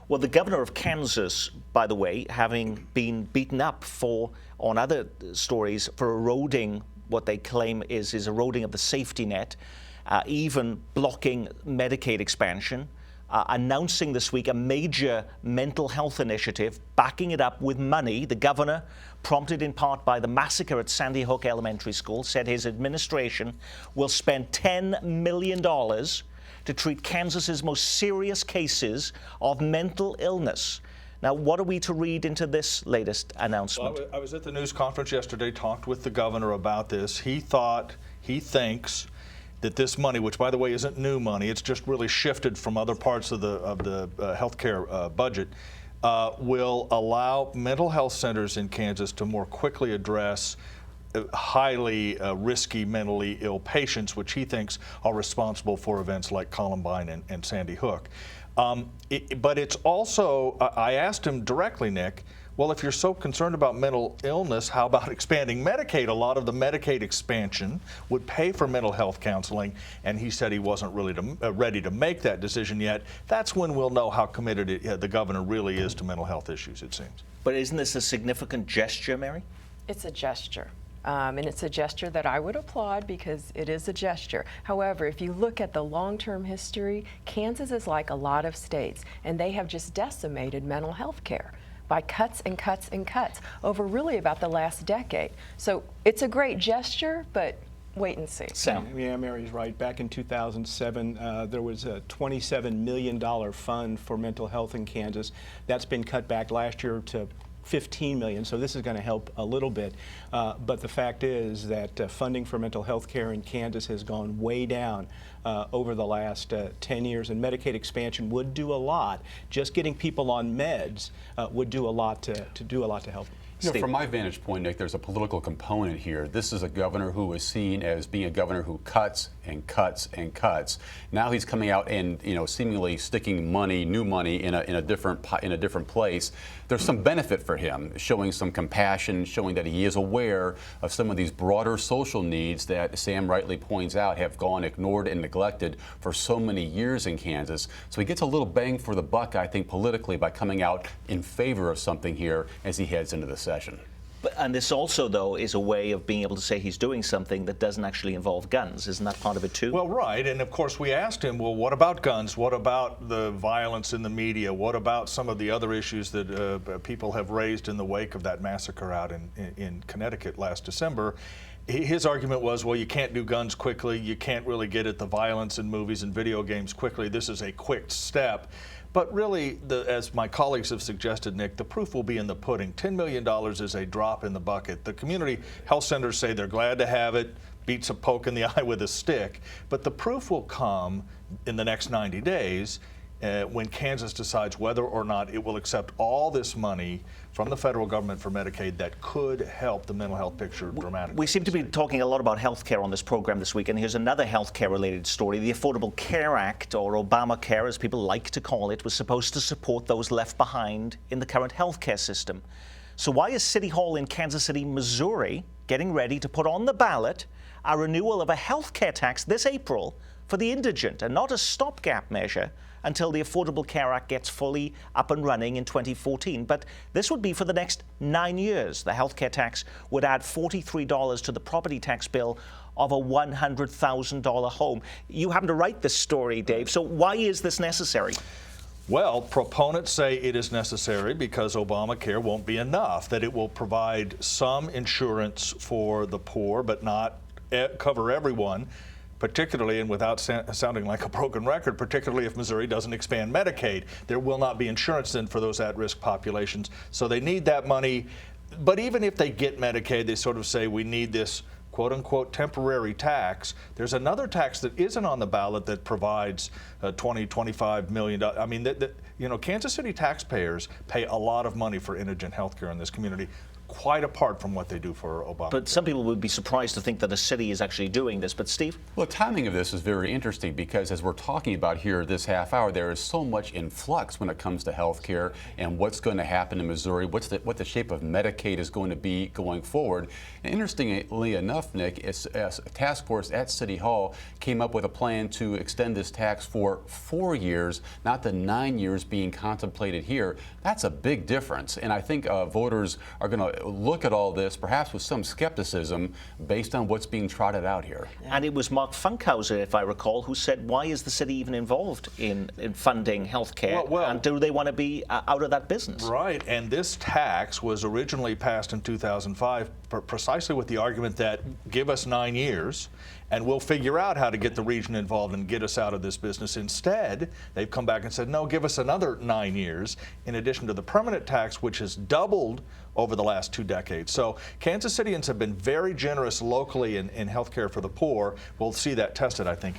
Well, the governor of Kansas, by the way, having been beaten up on other stories for eroding what they claim is eroding of the safety net, even blocking Medicaid expansion, announcing this week a major mental health initiative, backing it up with money. The governor, prompted in part by the massacre at Sandy Hook Elementary School, said his administration will spend $10 million to treat Kansas's most serious cases of mental illness. Now, what are we to read into this latest announcement? Well, I was at the news conference yesterday, talked with the governor about this. He thinks that this money, which by the way isn't new money, it's just really shifted from other parts of the healthcare budget, will allow mental health centers in Kansas to more quickly address highly risky mentally ill patients, which he thinks are responsible for events like Columbine and Sandy Hook. But it's also, I asked him directly, Nick, well, if you're so concerned about mental illness, how about expanding Medicaid? A lot of the Medicaid expansion would pay for mental health counseling, and he said he wasn't really ready to make that decision yet. That's when we'll know how committed the governor really is to mental health issues, it seems. But isn't this a significant gesture, Mary? It's a gesture. And it's a gesture that I would applaud because it is a gesture. However, if you look at the long-term history, Kansas is like a lot of states, and they have just decimated mental health care by cuts and cuts and cuts over really about the last decade. So it's a great gesture, but wait and see. Sam. Yeah, Mary's right. Back in 2007, there was a $27 million fund for mental health in Kansas. That's been cut back last year to $15 million, so this is going to help a little bit. But the fact is that funding for mental health care in Kansas has gone way down over the last 10 years, and Medicaid expansion would do a lot. Just getting people on meds would do a lot to help. You know, from my vantage point, Nick, there's a political component here. This is a governor who is seen as being a governor who cuts and cuts and cuts. Now he's coming out and, you know, seemingly sticking money, new money, in a different place. There's some benefit for him, showing some compassion, showing that he is aware of some of these broader social needs that Sam rightly points out have gone ignored and neglected for so many years in Kansas. So he gets a little bang for the buck, I think, politically by coming out in favor of something here as he heads into the session. And this also, though, is a way of being able to say he's doing something that doesn't actually involve guns. Isn't that part of it, too? Well, right. And, of course, we asked him, well, what about guns? What about the violence in the media? What about some of the other issues that people have raised in the wake of that massacre out in Connecticut last December? His argument was, well, you can't do guns quickly. You can't really get at the violence in movies and video games quickly. This is a quick step. But really, as my colleagues have suggested, Nick, the proof will be in the pudding. $10 million is a drop in the bucket. The community health centers say they're glad to have it, beats a poke in the eye with a stick. But the proof will come in the next 90 days when Kansas decides whether or not it will accept all this money from the federal government for Medicaid that could help the mental health picture dramatically. We seem to be talking a lot about health care on this program this week, and here's another health care related story. The Affordable Care Act, or Obamacare as people like to call it, was supposed to support those left behind in the current health care system. So why is City Hall in Kansas City, Missouri, getting ready to put on the ballot a renewal of a health care tax this April for the indigent, and not a stopgap measure until the Affordable Care Act gets fully up and running in 2014. But this would be for the next 9 years. The health care tax would add $43 to the property tax bill of a $100,000 home. You happen to write this story, Dave, so why is this necessary? Well, proponents say it is necessary because Obamacare won't be enough, that it will provide some insurance for the poor but not cover everyone, particularly, and without sounding like a broken record, particularly if Missouri doesn't expand Medicaid. There will not be insurance then for those at-risk populations. So they need that money. But even if they get Medicaid, they sort of say we need this quote-unquote temporary tax. There's another tax that isn't on the ballot that provides $20–25 million. I mean, you know, Kansas City taxpayers pay a lot of money for indigent health care in this community. quite apart from what they do for Obama. But some people would be surprised to think that a city is actually doing this. But Steve? Well, the timing of this is very interesting because as we're talking about here this half hour, there is so much in flux when it comes to health care and what's going to happen in Missouri, what the shape of Medicaid is going to be going forward. And interestingly enough, Nick, a task force at City Hall came up with a plan to extend this tax for 4 years, not the 9 years being contemplated here. That's a big difference. And I think voters are going to look at all this perhaps with some skepticism based on what's being trotted out here. And it was Mark Funkhauser, if I recall, who said, why is the city even involved in funding healthcare? Well, and do they want to be out of that business? Right, and this tax was originally passed in 2005 precisely with the argument that give us 9 years and we'll figure out how to get the region involved and get us out of this business. Instead, they've come back and said, no, give us another 9 years in addition to the permanent tax, which has doubled over the last 2 decades. So Kansas Cityans have been very generous locally in health care for the poor. We'll see that tested, I think,